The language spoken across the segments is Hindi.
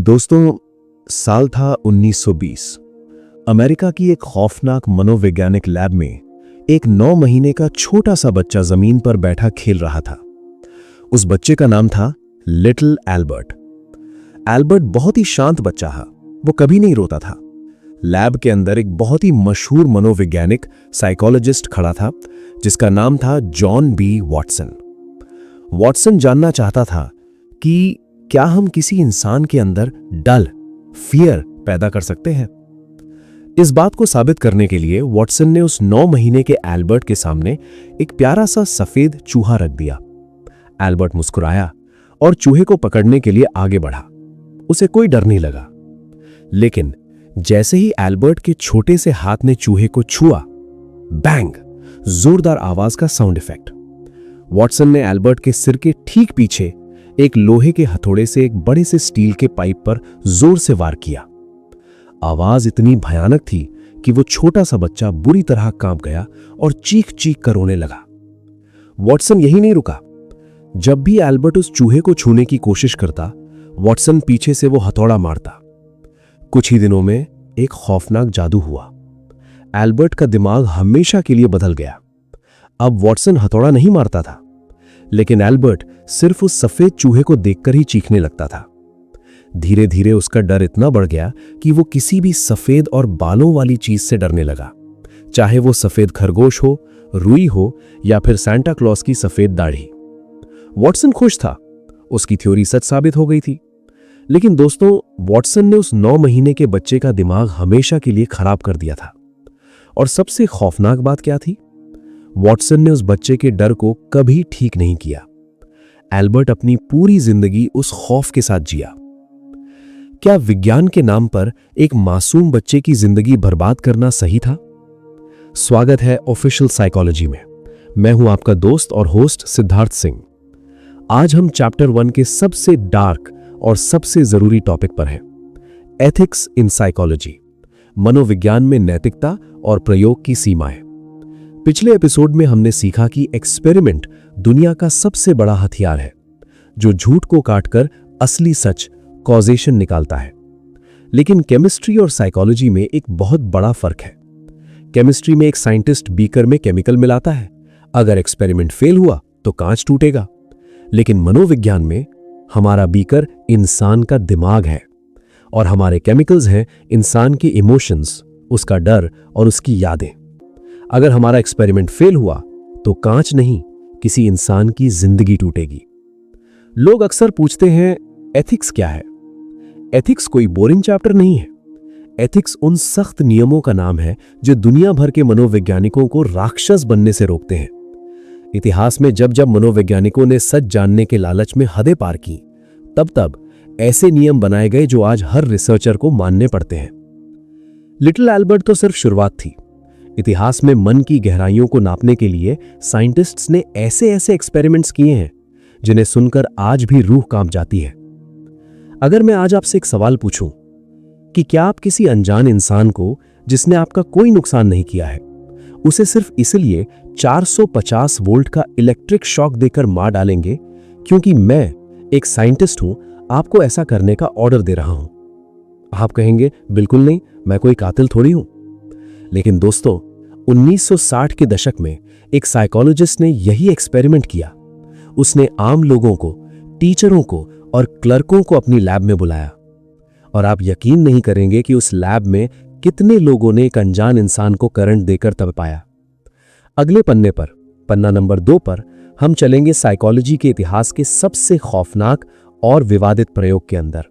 दोस्तों, साल था 1920। अमेरिका की एक खौफनाक मनोवैज्ञानिक लैब में एक 9 महीने का छोटा सा बच्चा जमीन पर बैठा खेल रहा था। उस बच्चे का नाम था लिटिल एल्बर्ट। एल्बर्ट बहुत ही शांत बच्चा था, वो कभी नहीं रोता था। लैब के अंदर एक बहुत ही मशहूर मनोवैज्ञानिक साइकोलॉजिस्ट खड़ा था जिसका नाम था जॉन बी वॉटसन। वॉटसन जानना चाहता था कि क्या हम किसी इंसान के अंदर फियर पैदा कर सकते हैं। इस बात को साबित करने के लिए वॉटसन ने उस 9 महीने के एल्बर्ट के सामने एक प्यारा सा सफेद चूहा रख दिया। एल्बर्ट मुस्कुराया और चूहे को पकड़ने के लिए आगे बढ़ा। उसे कोई डर नहीं लगा, लेकिन जैसे ही एल्बर्ट के छोटे से हाथ ने चूहे को छुआ, बैंग, जोरदार आवाज का साउंड इफेक्ट। वॉटसन ने एल्बर्ट के सिर के ठीक पीछे एक लोहे के हथौड़े से एक बड़े से स्टील के पाइप पर जोर से वार किया। आवाज इतनी भयानक थी कि वो छोटा सा बच्चा बुरी तरह कांप गया और चीख चीख कर रोने लगा। वॉटसन यही नहीं रुका। जब भी एल्बर्ट उस चूहे को छूने की कोशिश करता, वॉटसन पीछे से वो हथौड़ा मारता। कुछ ही दिनों में एक खौफनाक जादू हुआ। एल्बर्ट का दिमाग हमेशा के लिए बदल गया। अब वॉटसन हथौड़ा नहीं मारता था, लेकिन एल्बर्ट सिर्फ उस सफेद चूहे को देखकर ही चीखने लगता था। धीरे धीरे उसका डर इतना बढ़ गया कि वो किसी भी सफेद और बालों वाली चीज से डरने लगा, चाहे वो सफेद खरगोश हो, रुई हो या फिर सांता क्लॉज की सफेद दाढ़ी। वॉटसन खुश था, उसकी थ्योरी सच साबित हो गई थी। लेकिन दोस्तों, वॉटसन ने उस 9 महीने के बच्चे का दिमाग हमेशा के लिए खराब कर दिया था। और सबसे खौफनाक बात क्या थी? वॉटसन ने उस बच्चे के डर को कभी ठीक नहीं किया। एल्बर्ट अपनी पूरी जिंदगी उस खौफ के साथ जिया। क्या विज्ञान के नाम पर एक मासूम बच्चे की जिंदगी बर्बाद करना सही था? स्वागत है ऑफिशियल साइकोलॉजी में। मैं हूं आपका दोस्त और होस्ट सिद्धार्थ सिंह। आज हम चैप्टर 1 के सबसे डार्क और सबसे जरूरी टॉपिक पर हैं, एथिक्स इन साइकोलॉजी, मनोविज्ञान में नैतिकता और प्रयोग की सीमाएं। पिछले एपिसोड में हमने सीखा कि एक्सपेरिमेंट दुनिया का सबसे बड़ा हथियार है, जो झूठ को काटकर असली सच, कॉजेशन निकालता है। लेकिन केमिस्ट्री और साइकोलॉजी में एक बहुत बड़ा फर्क है। केमिस्ट्री में एक साइंटिस्ट बीकर में केमिकल मिलाता है, अगर एक्सपेरिमेंट फेल हुआ तो कांच टूटेगा। लेकिन मनोविज्ञान में हमारा बीकर इंसान का दिमाग है और हमारे केमिकल्स हैं इंसान के इमोशंस, उसका डर और उसकी यादें। अगर हमारा एक्सपेरिमेंट फेल हुआ तो कांच नहीं, किसी इंसान की जिंदगी टूटेगी। लोग अक्सर पूछते हैं, एथिक्स क्या है? एथिक्स कोई बोरिंग चैप्टर नहीं है। एथिक्स उन सख्त नियमों का नाम है जो दुनिया भर के मनोवैज्ञानिकों को राक्षस बनने से रोकते हैं। इतिहास में जब जब मनोवैज्ञानिकों ने सच जानने के लालच में हदें पार की, तब तब ऐसे नियम बनाए गए जो आज हर रिसर्चर को मानने पड़ते हैं। लिटिल एल्बर्ट तो सिर्फ शुरुआत थी। इतिहास में मन की गहराइयों को नापने के लिए साइंटिस्ट्स ने ऐसे ऐसे एक्सपेरिमेंट्स किए हैं जिन्हें सुनकर आज भी रूह कांप जाती है। अगर मैं आज आपसे एक सवाल पूछूं कि क्या आप किसी अनजान इंसान को, जिसने आपका कोई नुकसान नहीं किया है, उसे सिर्फ इसलिए 450 वोल्ट का इलेक्ट्रिक शॉक देकर मार डालेंगे क्योंकि मैं एक साइंटिस्ट हूं, आपको ऐसा करने का ऑर्डर दे रहा हूं? आप कहेंगे, बिल्कुल नहीं, मैं कोई कातिल थोड़ी हूं। लेकिन दोस्तों, 1960 के दशक में एक साइकोलॉजिस्ट ने यही एक्सपेरिमेंट किया। उसने आम लोगों को, टीचरों को और क्लर्कों को अपनी लैब में बुलाया, और आप यकीन नहीं करेंगे कि उस लैब में कितने लोगों ने एक अनजान इंसान को करंट देकर तड़पाया। अगले पन्ने पर, पन्ना नंबर 2 पर, हम चलेंगे साइकोलॉजी के इतिहास के सबसे खौफनाक और विवादित प्रयोग के अंदर,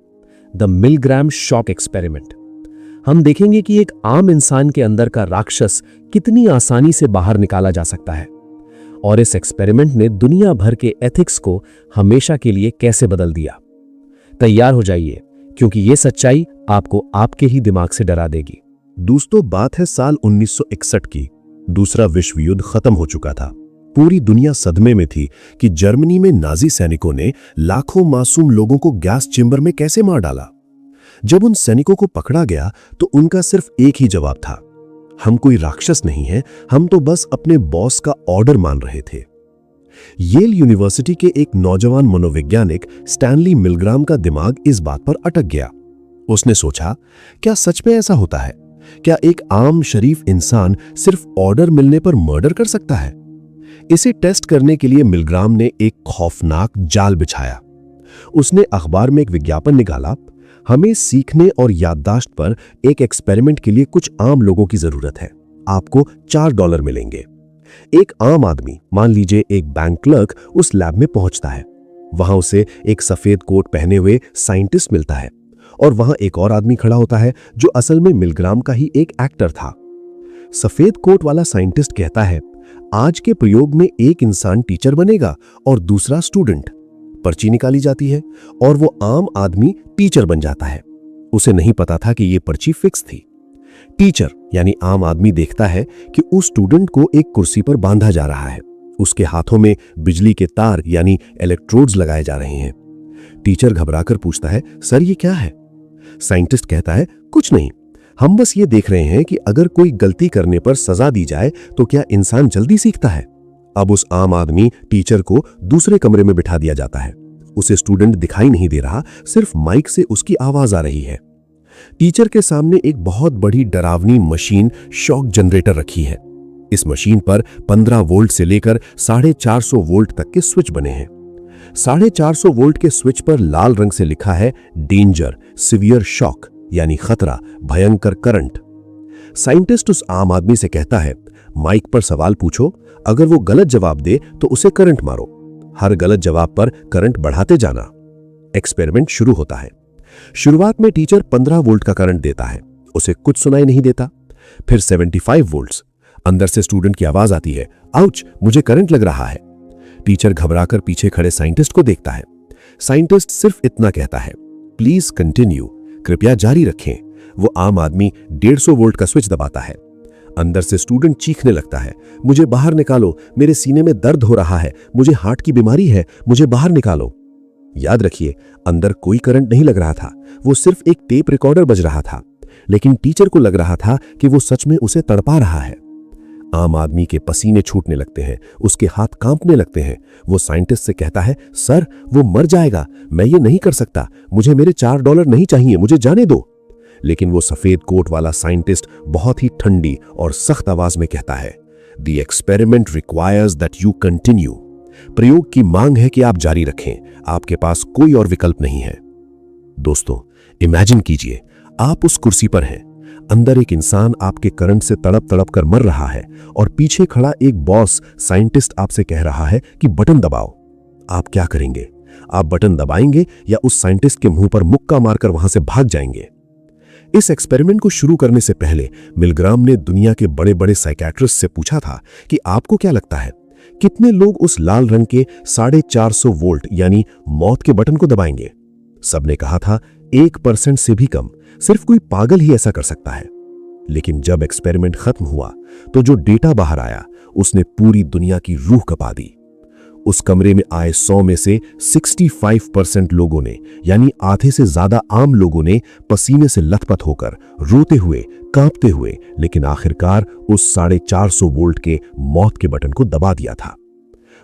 द मिलग्राम शॉक एक्सपेरिमेंट। हम देखेंगे कि एक आम इंसान के अंदर का राक्षस कितनी आसानी से बाहर निकाला जा सकता है, और इस एक्सपेरिमेंट ने दुनिया भर के एथिक्स को हमेशा के लिए कैसे बदल दिया। तैयार हो जाइए, क्योंकि यह सच्चाई आपको आपके ही दिमाग से डरा देगी। दोस्तों, बात है साल 1961 की। दूसरा विश्व युद्ध खत्म हो चुका था। पूरी दुनिया सदमे में थी कि जर्मनी में नाजी सैनिकों ने लाखों मासूम लोगों को गैस चेंबर में कैसे मार डाला। जब उन सैनिकों को पकड़ा गया तो उनका सिर्फ एक ही जवाब था, हम कोई राक्षस नहीं हैं, हम तो बस अपने बॉस का ऑर्डर मान रहे थे। येल यूनिवर्सिटी के एक नौजवान मनोवैज्ञानिक स्टैनली मिलग्राम का दिमाग इस बात पर अटक गया। उसने सोचा, क्या सच में ऐसा होता है? क्या एक आम शरीफ इंसान सिर्फ ऑर्डर मिलने पर मर्डर कर सकता है? इसे टेस्ट करने के लिए मिलग्राम ने एक खौफनाक जाल बिछाया। उसने अखबार में एक विज्ञापन निकाला, हमें सीखने और याददाश्त पर एक एक्सपेरिमेंट के लिए कुछ आम लोगों की जरूरत है, आपको $4 मिलेंगे। एक आम आदमी, मान लीजिए एक बैंक क्लर्क, उस लैब में पहुंचता है। वहां उसे एक सफेद कोट पहने हुए साइंटिस्ट मिलता है और वहां एक और आदमी खड़ा होता है जो असल में मिलग्राम का ही एक एक्टर था। सफेद कोट वाला साइंटिस्ट कहता है, आज के प्रयोग में एक इंसान टीचर बनेगा और दूसरा स्टूडेंट। पर्ची निकाली जाती है और वो आम आदमी टीचर बन जाता है। उसे नहीं पता था कि ये पर्ची फिक्स थी। टीचर यानी आम आदमी देखता है कि उस स्टूडेंट को एक कुर्सी पर बांधा जा रहा है। उसके हाथों में बिजली के तार यानी इलेक्ट्रोड्स लगाए जा रहे हैं। टीचर घबराकर पूछता है, सर ये क्या है? साइंटिस्ट कहता है, कुछ नहीं, हम बस ये देख रहे हैं कि अगर कोई गलती करने पर सजा दी जाए तो क्या इंसान जल्दी सीखता है। अब उस आम आदमी टीचर को दूसरे कमरे में बिठा दिया जाता है। उसे स्टूडेंट दिखाई नहीं दे रहा, सिर्फ माइक से उसकी आवाज आ रही है। टीचर के सामने एक बहुत बड़ी डरावनी मशीन शॉक जनरेटर रखी है। इस मशीन पर 15 वोल्ट से लेकर 450 वोल्ट तक के स्विच बने हैं। 450 वोल्ट के स्विच पर लाल रंग से लिखा है डेंजर, सिवियर शॉक यानी खतरा, भयंकर करंट। साइंटिस्ट उस आम आदमी से कहता है, माइक पर सवाल पूछो, अगर वो गलत जवाब दे तो उसे करंट मारो। हर गलत जवाब पर करंट बढ़ाते जाना। एक्सपेरिमेंट शुरू होता है। शुरुआत में टीचर 15 वोल्ट का करंट देता है, उसे कुछ सुनाई नहीं देता। फिर 75 वोल्ट्स। अंदर से स्टूडेंट की आवाज आती है, आउच, मुझे करंट लग रहा है। टीचर घबराकर पीछे खड़े साइंटिस्ट को देखता है। साइंटिस्ट सिर्फ इतना कहता है, प्लीज कंटिन्यू, कृपया जारी रखें। वो आम आदमी 150 वोल्ट का स्विच दबाता है। अंदर से स्टूडेंट चीखने लगता है, मुझे बाहर निकालो, मेरे सीने में दर्द हो रहा है, मुझे हार्ट की बीमारी है, मुझे बाहर निकालो। याद रखिए, अंदर कोई करंट नहीं लग रहा था, वो सिर्फ एक टेप रिकॉर्डर बज रहा था। लेकिन टीचर को लग रहा था कि वो सच में उसे तड़पा रहा है। आम आदमी के पसीने छूटने लगते हैं, उसके हाथ कांपने लगते हैं। वो साइंटिस्ट से कहता है, सर वो मर जाएगा, मैं ये नहीं कर सकता, मुझे मेरे $4 नहीं चाहिए, मुझे जाने दो। लेकिन वो सफेद कोट वाला साइंटिस्ट बहुत ही ठंडी और सख्त आवाज में कहता है, the experiment requires that you continue. प्रयोग की मांग है कि आप जारी रखें, आपके पास कोई और विकल्प नहीं है। दोस्तों, इमेजिन कीजिए, आप उस कुर्सी पर हैं, अंदर एक इंसान आपके करंट से तड़प तड़प कर मर रहा है और पीछे खड़ा एक बॉस साइंटिस्ट आपसे कह रहा है कि बटन दबाओ। आप क्या करेंगे? आप बटन दबाएंगे या उस साइंटिस्ट के मुंह पर मुक्का मारकर वहां से भाग जाएंगे? इस एक्सपेरिमेंट को शुरू करने से पहले मिलग्राम ने दुनिया के बड़े बड़े साइकियाट्रिस्ट से पूछा था कि आपको क्या लगता है, कितने लोग उस लाल रंग के 450 वोल्ट यानी मौत के बटन को दबाएंगे? सबने कहा था 1% से भी कम, सिर्फ कोई पागल ही ऐसा कर सकता है। लेकिन जब एक्सपेरिमेंट खत्म हुआ तो जो डेटा बाहर आया उसने पूरी दुनिया की रूह कपा दी। उस कमरे में आए 100 में से 65% लोगों ने, यानी आधे से ज्यादा आम लोगों ने, पसीने से लथपथ होकर, रोते हुए, कांपते हुए, लेकिन आखिरकार उस 450 वोल्ट के मौत के बटन को दबा दिया था।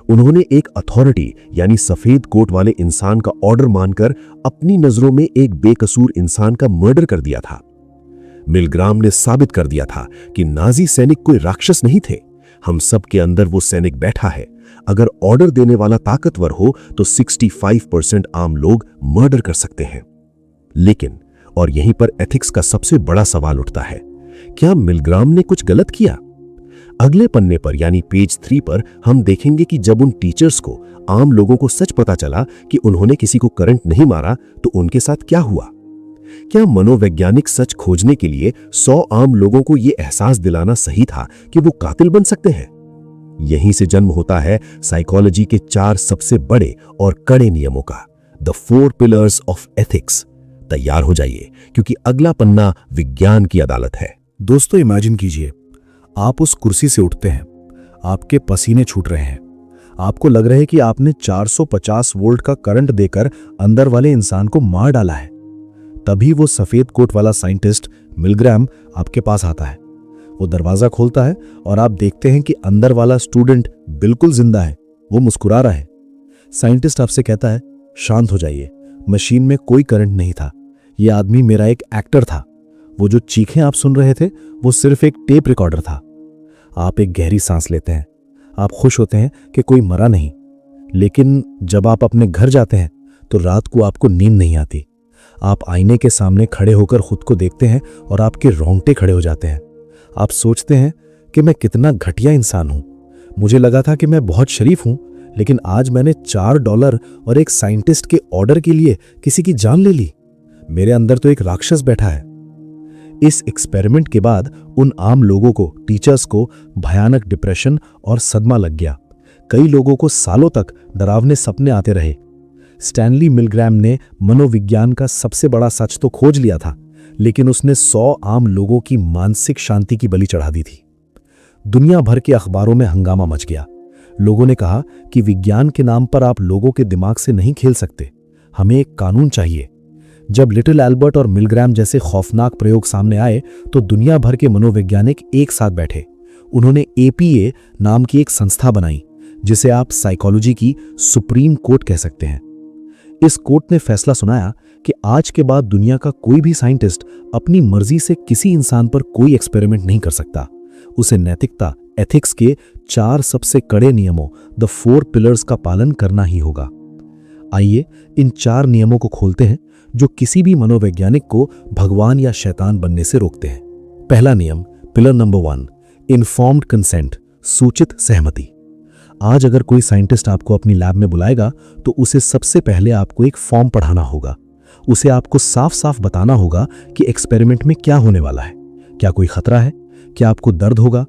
उन्होंने एक अथॉरिटी यानी सफेद कोट वाले इंसान का ऑर्डर मानकर अपनी नजरों में एक बेकसूर इंसान का मर्डर कर दिया था। मिलग्राम ने साबित कर दिया था कि नाजी सैनिक कोई राक्षस नहीं थे। हम सब के अंदर वो सैनिक बैठा है। अगर ऑर्डर देने वाला ताकतवर हो तो 65% आम लोग मर्डर कर सकते हैं। लेकिन, और यहीं पर एथिक्स का सबसे बड़ा सवाल उठता है, क्या मिलग्राम ने कुछ गलत किया? अगले पन्ने पर यानी पेज 3 पर हम देखेंगे कि जब उन टीचर्स को, आम लोगों को सच पता चला कि उन्होंने किसी को करंट नहीं मारा तो उनके साथ क्या हुआ। क्या मनोवैज्ञानिक सच खोजने के लिए 100 आम लोगों को यह एहसास दिलाना सही था कि वो कातिल बन सकते हैं? यहीं से जन्म होता है साइकोलॉजी के 4 सबसे बड़े और कड़े नियमों का, द 4 पिलर्स ऑफ एथिक्स। तैयार हो जाइए क्योंकि अगला पन्ना विज्ञान की अदालत है। दोस्तों, इमेजिन कीजिए, आप उस कुर्सी से उठते हैं, आपके पसीने छूट रहे हैं, आपको लग रहा है कि आपने 450 वोल्ट का करंट देकर अंदर वाले इंसान को मार डाला है। तभी वो सफेद कोट वाला साइंटिस्ट मिलग्राम आपके पास आता है। वो दरवाजा खोलता है और आप देखते हैं कि अंदर वाला स्टूडेंट बिल्कुल जिंदा है, वो मुस्कुरा रहा है। साइंटिस्ट आपसे कहता है, शांत हो जाइए, मशीन में कोई करंट नहीं था, ये आदमी मेरा एक एक्टर था। वो जो चीखें आप सुन रहे थे वो सिर्फ एक टेप रिकॉर्डर था। आप एक गहरी सांस लेते हैं, आप खुश होते हैं कि कोई मरा नहीं, लेकिन जब आप अपने घर जाते हैं तो रात को आपको नींद नहीं आती। आप आईने के सामने खड़े होकर खुद को देखते हैं और आपके रोंगटे खड़े हो जाते हैं। आप सोचते हैं कि मैं कितना घटिया इंसान हूं। मुझे लगा था कि मैं बहुत शरीफ हूं, लेकिन आज मैंने $4 और एक साइंटिस्ट के ऑर्डर के लिए किसी की जान ले ली। मेरे अंदर तो एक राक्षस बैठा है। इस एक्सपेरिमेंट के बाद उन आम लोगों को, टीचर्स को भयानक डिप्रेशन और सदमा लग गया। कई लोगों को सालों तक डरावने सपने आते रहे। स्टैनली मिलग्रैम ने मनोविज्ञान का सबसे बड़ा सच तो खोज लिया था, लेकिन उसने 100 आम लोगों की मानसिक शांति की बलि चढ़ा दी थी। दुनिया भर के अखबारों में हंगामा मच गया। लोगों ने कहा कि विज्ञान के नाम पर आप लोगों के दिमाग से नहीं खेल सकते, हमें एक कानून चाहिए। जब लिटिल एल्बर्ट और मिलग्रैम जैसे खौफनाक प्रयोग सामने आए तो दुनिया भर के मनोवैज्ञानिक एक साथ बैठे। उन्होंने APA नाम की एक संस्था बनाई, जिसे आप साइकोलॉजी की सुप्रीम कोर्ट कह सकते हैं। इस कोर्ट ने फैसला सुनाया कि आज के बाद दुनिया का कोई भी साइंटिस्ट अपनी मर्जी से किसी इंसान पर कोई एक्सपेरिमेंट नहीं कर सकता। उसे नैतिकता, एथिक्स के 4 सबसे कड़े नियमों, द 4 पिलर्स का पालन करना ही होगा। आइए इन 4 नियमों को खोलते हैं जो किसी भी मनोवैज्ञानिक को भगवान या शैतान बनने से रोकते हैं। पहला नियम, पिलर नंबर 1, इन्फॉर्म्ड कंसेंट, सूचित सहमति। आज अगर कोई साइंटिस्ट आपको अपनी लैब में बुलाएगा तो उसे सबसे पहले आपको एक फॉर्म पढ़ाना होगा। उसे आपको साफ साफ बताना होगा कि एक्सपेरिमेंट में क्या होने वाला है, क्या कोई खतरा है, क्या आपको दर्द होगा,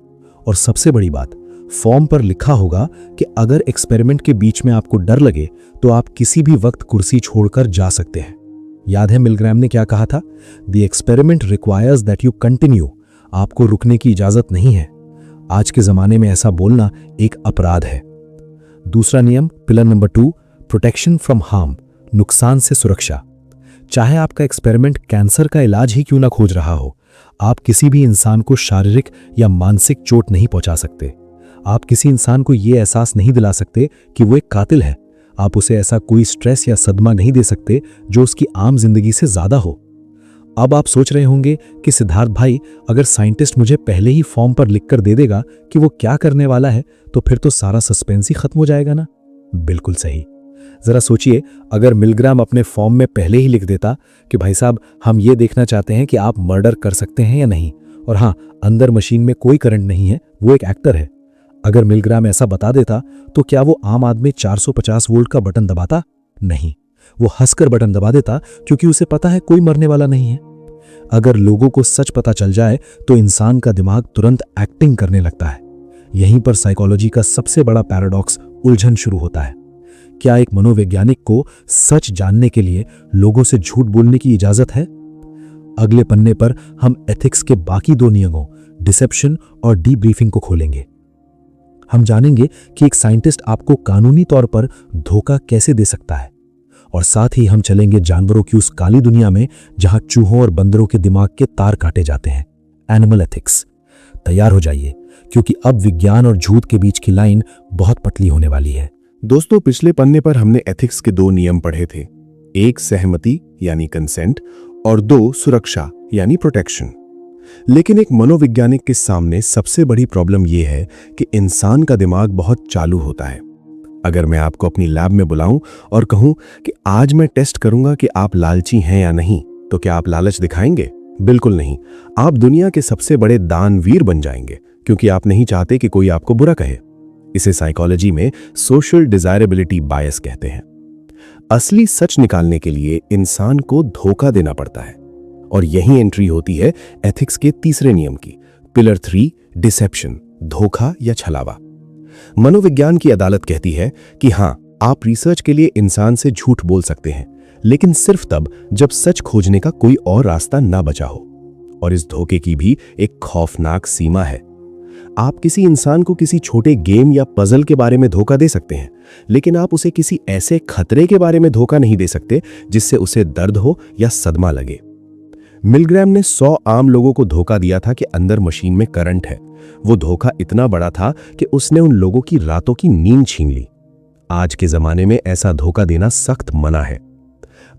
और सबसे बड़ी बात, फॉर्म पर लिखा होगा कि अगर एक्सपेरिमेंट के बीच में आपको डर लगे तो आप किसी भी वक्त कुर्सी छोड़कर जा सकते हैं। याद है मिलग्रैम ने क्या कहा था? The experiment requires that you continue. आपको रुकने की इजाजत नहीं है। आज के जमाने में ऐसा बोलना एक अपराध है। दूसरा नियम, pillar number 2, protection from harm, नुकसान से सुरक्षा। चाहे आपका एक्सपेरिमेंट कैंसर का इलाज ही क्यों ना खोज रहा हो, आप किसी भी इंसान को शारीरिक या मानसिक चोट नहीं पहुंचा सकते। आप किसी इंसान को यह एहसास नहीं दिला सकते कि वो एक कातिल है। आप उसे ऐसा कोई स्ट्रेस या सदमा नहीं दे सकते जो उसकी आम जिंदगी से ज्यादा हो। अब आप सोच रहे होंगे कि सिद्धार्थ भाई, अगर साइंटिस्ट मुझे पहले ही फॉर्म पर लिखकर दे देगा कि वो क्या करने वाला है तो फिर तो सारा सस्पेंस ही खत्म हो जाएगा ना? बिल्कुल सही। जरा सोचिए, अगर मिलग्राम अपने फॉर्म में पहले ही लिख देता कि भाई साहब, हम ये देखना चाहते हैं कि आप मर्डर कर सकते हैं या नहीं, और हाँ, अंदर मशीन में कोई करंट नहीं है, वो एक एक्टर है। अगर मिलग्राम ऐसा बता देता तो क्या वो आम आदमी 450 वोल्ट का बटन दबाता? नहीं, वो हंसकर बटन दबा देता, क्योंकि उसे पता है कोई मरने वाला नहीं है। अगर लोगों को सच पता चल जाए तो इंसान का दिमाग तुरंत एक्टिंग करने लगता है। यहीं पर साइकोलॉजी का सबसे बड़ा पैराडॉक्स उलझन शुरू होता है। क्या एक मनोवैज्ञानिक को सच जानने के लिए लोगों से झूठ बोलने की इजाजत है? अगले पन्ने पर हम एथिक्स के बाकी 2 नियमों, डिसेप्शन और डीब्रीफिंग को खोलेंगे। हम जानेंगे कि एक साइंटिस्ट आपको कानूनी तौर पर धोखा कैसे दे सकता है, और साथ ही हम चलेंगे जानवरों की उस काली दुनिया में जहां चूहों और बंदरों के दिमाग के तार काटे जाते हैं, एनिमल एथिक्स। तैयार हो जाइए, क्योंकि अब विज्ञान और झूठ के बीच की लाइन बहुत पतली होने वाली है। दोस्तों, पिछले पन्ने पर हमने एथिक्स के 2 नियम पढ़े थे, 1 सहमति यानी कंसेंट और 2 सुरक्षा यानी प्रोटेक्शन। लेकिन एक मनोवैज्ञानिक के सामने सबसे बड़ी प्रॉब्लम यह है कि इंसान का दिमाग बहुत चालू होता है। अगर मैं आपको अपनी लैब में बुलाऊं और कहूं कि आज मैं टेस्ट करूंगा कि आप लालची हैं या नहीं, तो क्या आप लालच दिखाएंगे? बिल्कुल नहीं। आप दुनिया के सबसे बड़े दानवीर बन जाएंगे, क्योंकि आप नहीं चाहते कि कोई आपको बुरा कहे। इसे साइकोलॉजी में सोशल डिजायरेबिलिटी बायस कहते हैं। असली सच निकालने के लिए इंसान को धोखा देना पड़ता है, और यही एंट्री होती है एथिक्स के 3रे नियम की, पिलर 3, डिसेप्शन, धोखा या छलावा। मनोविज्ञान की अदालत कहती है कि हां, आप रिसर्च के लिए इंसान से झूठ बोल सकते हैं, लेकिन सिर्फ तब जब सच खोजने का कोई और रास्ता ना बचा हो। और इस धोखे की भी एक खौफनाक सीमा है। आप किसी इंसान को किसी छोटे गेम या पजल के बारे में धोखा दे सकते हैं, लेकिन आप उसे किसी ऐसे खतरे के बारे में धोखा नहीं दे सकते जिससे उसे दर्द हो या सदमा लगे। मिलग्रैम ने 100 आम लोगों को धोखा दिया था कि अंदर मशीन में करंट है। वो धोखा इतना बड़ा था कि उसने उन लोगों की रातों की नींद छीन ली। आज के जमाने में ऐसा धोखा देना सख्त मना है।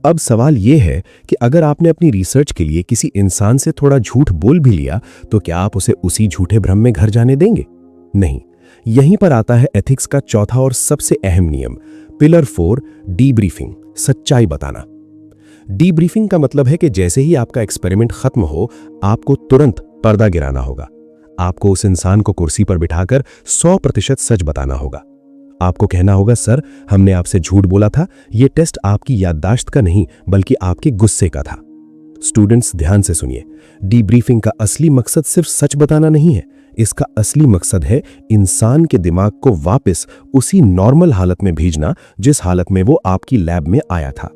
अब सवाल यह है कि अगर आपने अपनी रिसर्च के लिए किसी इंसान से थोड़ा झूठ बोल भी लिया तो क्या आप उसे उसी झूठे भ्रम में घर जाने देंगे? नहीं। यहीं पर आता है एथिक्स का चौथा और सबसे अहम नियम, पिलर 4, डीब्रीफिंग, सच्चाई बताना। डीब्रीफिंग का मतलब है कि जैसे ही आपका एक्सपेरिमेंट खत्म हो, आपको तुरंत पर्दा गिराना होगा। आपको उस इंसान को कुर्सी पर बिठाकर 100% सच बताना होगा। आपको कहना होगा, सर, हमने आपसे झूठ बोला था, यह टेस्ट आपकी याददाश्त का नहीं बल्कि आपके गुस्से का था। स्टूडेंट्स, ध्यान से सुनिए, डीब्रीफिंग का असली मकसद सिर्फ सच बताना नहीं है। इसका असली मकसद है इंसान के दिमाग को वापस उसी नॉर्मल हालत में भेजना जिस हालत में वो आपकी लैब में आया था।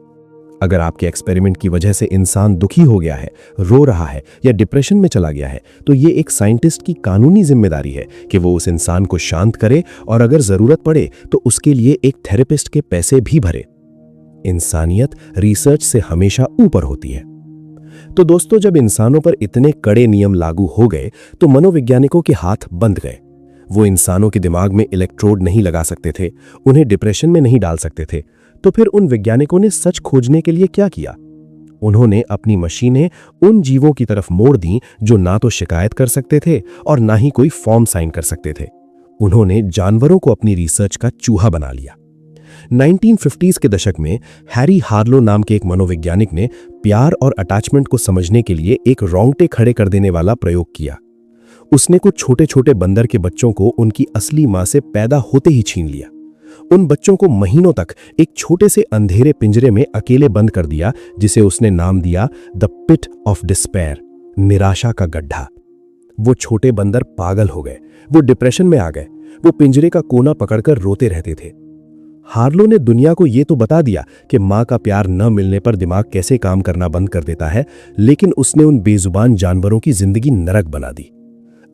अगर आपके एक्सपेरिमेंट की वजह से इंसान दुखी हो गया है, रो रहा है या डिप्रेशन में चला गया है, तो ये एक साइंटिस्ट की कानूनी जिम्मेदारी है कि वो उस इंसान को शांत करे और अगर जरूरत पड़े तो उसके लिए एक थेरेपिस्ट के पैसे भी भरे। इंसानियत रिसर्च से हमेशा ऊपर होती है। तो दोस्तों, जब इंसानों पर इतने कड़े नियम लागू हो गए तो मनोवैज्ञानिकों के हाथ बंध गए। वो इंसानों के दिमाग में इलेक्ट्रोड नहीं लगा सकते थे, उन्हें डिप्रेशन में नहीं डाल सकते थे। तो फिर उन वैज्ञानिकों ने सच खोजने के लिए क्या किया? उन्होंने अपनी मशीनें उन जीवों की तरफ मोड़ दी जो ना तो शिकायत कर सकते थे और ना ही कोई फॉर्म साइन कर सकते थे। उन्होंने जानवरों को अपनी रिसर्च का चूहा बना लिया। 1950s के दशक में हैरी हार्लो नाम के एक मनोवैज्ञानिक ने प्यार और अटैचमेंट को समझने के लिए एक रोंगटे खड़े कर देने वाला प्रयोग किया। उसने कुछ छोटे छोटे बंदर के बच्चों को उनकी असली मां से पैदा होते ही छीन लिया। उन बच्चों को महीनों तक एक छोटे से अंधेरे पिंजरे में अकेले बंद कर दिया, जिसे उसने नाम दिया द पिट ऑफ डिस्पेयर, निराशा का गड्ढा। वो छोटे बंदर पागल हो गए, वो डिप्रेशन में आ गए, वो पिंजरे का कोना पकड़कर रोते रहते थे। हार्लो ने दुनिया को यह तो बता दिया कि मां का प्यार न मिलने पर दिमाग कैसे काम करना बंद कर देता है, लेकिन उसने उन बेजुबान जानवरों की जिंदगी नरक बना दी।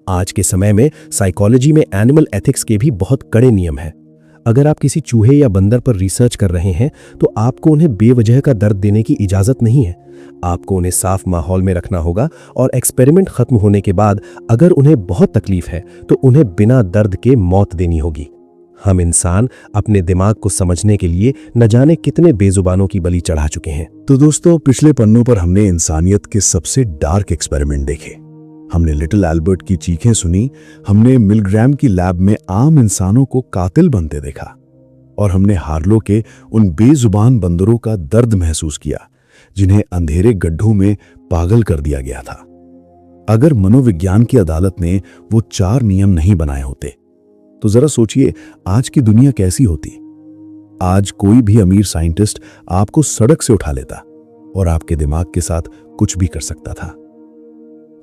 आज के समय में साइकोलॉजी में एनिमल एथिक्स के भी बहुत कड़े नियम हैं। अगर आप किसी चूहे या बंदर पर रिसर्च कर रहे हैं तो आपको उन्हें बेवजह का दर्द देने की इजाजत नहीं है। आपको उन्हें साफ माहौल में रखना होगा और एक्सपेरिमेंट खत्म होने के बाद अगर उन्हें बहुत तकलीफ है तो उन्हें बिना दर्द के मौत देनी होगी। हम इंसान अपने दिमाग को समझने के लिए न जाने कितने बेजुबानों की बलि चढ़ा चुके हैं। तो दोस्तों, पिछले पन्नों पर हमने इंसानियत के सबसे डार्क एक्सपेरिमेंट देखे। हमने लिटिल एल्बर्ट की चीखें सुनी, हमने मिलग्राम की लैब में आम इंसानों को कातिल बनते देखा और हमने हार्लो के उन बेजुबान बंदरों का दर्द महसूस किया जिन्हें अंधेरे गड्ढों में पागल कर दिया गया था। अगर मनोविज्ञान की अदालत ने वो 4 नियम नहीं बनाए होते तो जरा सोचिए आज की दुनिया कैसी होती। आज कोई भी अमीर साइंटिस्ट आपको सड़क से उठा लेता और आपके दिमाग के साथ कुछ भी कर सकता था।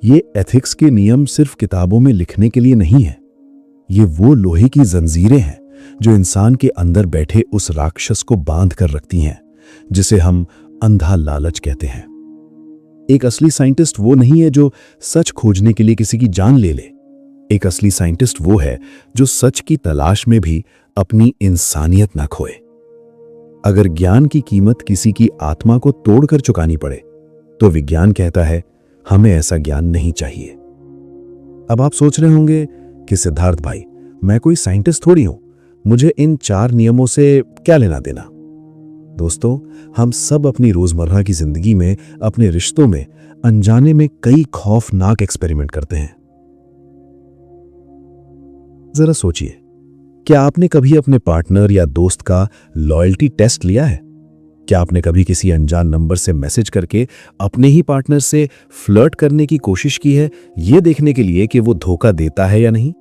ये एथिक्स के नियम सिर्फ किताबों में लिखने के लिए नहीं है, ये वो लोहे की जंजीरें हैं जो इंसान के अंदर बैठे उस राक्षस को बांध कर रखती हैं जिसे हम अंधा लालच कहते हैं। एक असली साइंटिस्ट वो नहीं है जो सच खोजने के लिए किसी की जान ले ले। एक असली साइंटिस्ट वो है जो सच की तलाश में भी अपनी इंसानियत ना खोए। अगर ज्ञान की कीमत किसी की आत्मा को तोड़कर चुकानी पड़े तो विज्ञान कहता है हमें ऐसा ज्ञान नहीं चाहिए। अब आप सोच रहे होंगे कि सिद्धार्थ भाई, मैं कोई साइंटिस्ट थोड़ी हूं, मुझे इन 4 नियमों से क्या लेना देना। दोस्तों, हम सब अपनी रोजमर्रा की जिंदगी में, अपने रिश्तों में अनजाने में कई खौफनाक एक्सपेरिमेंट करते हैं। जरा सोचिए, क्या आपने कभी अपने पार्टनर या दोस्त का लॉयल्टी टेस्ट लिया है? क्या आपने कभी किसी अनजान नंबर से मैसेज करके अपने ही पार्टनर से फ्लर्ट करने की कोशिश की है, यह देखने के लिए कि वो धोखा देता है या नहीं?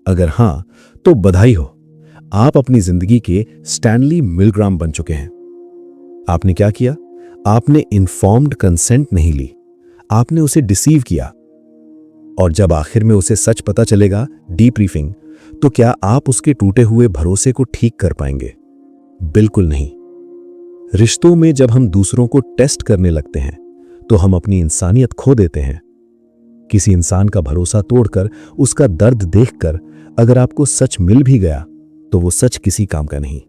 अगर हां, तो बधाई हो, आप अपनी जिंदगी के स्टैनली मिलग्राम बन चुके हैं। आपने क्या किया? आपने इन्फॉर्म्ड कंसेंट नहीं ली, आपने उसे डिसीव किया। और जब आखिर में उसे सच पता चलेगा, डीब्रीफिंग, तो क्या आप उसके टूटे हुए भरोसे को ठीक कर पाएंगे? बिल्कुल नहीं। रिश्तों में जब हम दूसरों को टेस्ट करने लगते हैं तो हम अपनी इंसानियत खो देते हैं। किसी इंसान का भरोसा तोड़कर, उसका दर्द देखकर अगर आपको सच मिल भी गया तो वो सच किसी काम का नहीं।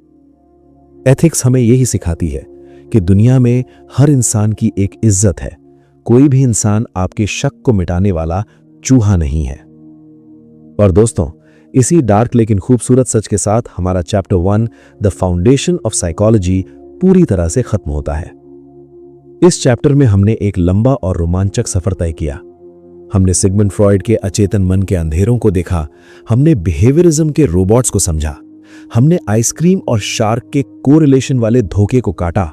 एथिक्स हमें यही सिखाती है कि दुनिया में हर इंसान की एक इज्जत है। कोई भी इंसान आपके शक को मिटाने वाला चूहा नहीं है। और दोस्तों, इसी डार्क लेकिन खूबसूरत सच के साथ हमारा chapter 1 the foundation of psychology पूरी तरह से खत्म होता है। इस चैप्टर में हमने एक लंबा और रोमांचक सफर तय किया। हमने सिगमंड फ्रॉइड के अचेतन मन के अंधेरों को देखा, हमने बिहेवियरिज्म के रोबोट्स को समझा, हमने आइसक्रीम और शार्क के कोरिलेशन वाले धोखे को काटा,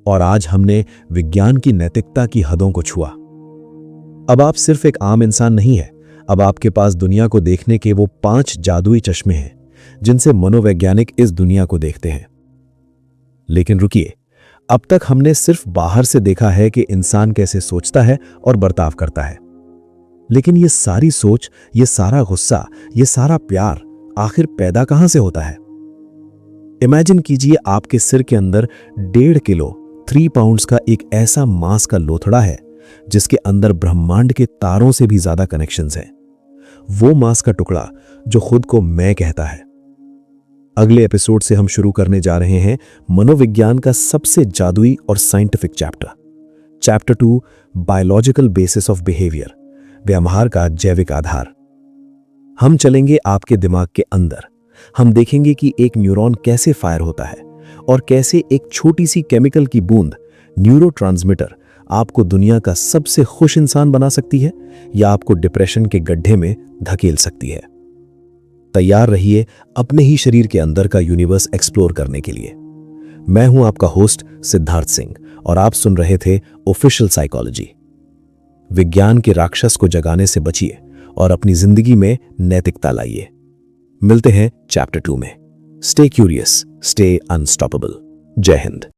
और आज हमने विज्ञान की नैतिकता की हदों को छुआ। अब आप सिर्फ एक आम इंसान नहीं है, अब आपके पास दुनिया को देखने के वो 5 जादुई चश्मे हैं जिनसे मनोवैज्ञानिक इस दुनिया को देखते हैं। लेकिन रुकिए, अब तक हमने सिर्फ बाहर से देखा है कि इंसान कैसे सोचता है और बर्ताव करता है, लेकिन ये सारी सोच, ये सारा गुस्सा, ये सारा प्यार आखिर पैदा कहां से होता है? इमेजिन कीजिए आपके सिर के अंदर 1.5 किलो 3 पाउंड्स का एक ऐसा मांस का लोथड़ा है जिसके अंदर ब्रह्मांड के तारों से भी ज्यादा कनेक्शंस हैं। वो मांस का टुकड़ा जो खुद को मैं कहता है। अगले एपिसोड से हम शुरू करने जा रहे हैं मनोविज्ञान का सबसे जादुई और scientific chapter 2, biological basis of behaviour, व्यवहार का जैविक आधार। हम चलेंगे आपके दिमाग के अंदर। हम देखेंगे कि एक न्यूरॉन कैसे फायर होता है और कैसे एक छोटी सी केमिकल की बूंद, न्यूरोट्रांसमीटर, आपको दुनिया का सबसे खुश इंसान बना सकती है या आपको डिप्रेशन के गड्ढे में धकेल सकती है। तैयार रहिए अपने ही शरीर के अंदर का यूनिवर्स एक्सप्लोर करने के लिए। मैं हूं आपका होस्ट सिद्धार्थ सिंह और आप सुन रहे थे ऑफिशियल साइकोलॉजी। विज्ञान के राक्षस को जगाने से बचिए और अपनी जिंदगी में नैतिकता लाइए। मिलते हैं चैप्टर 2 में। Stay curious, stay unstoppable. जय हिंद।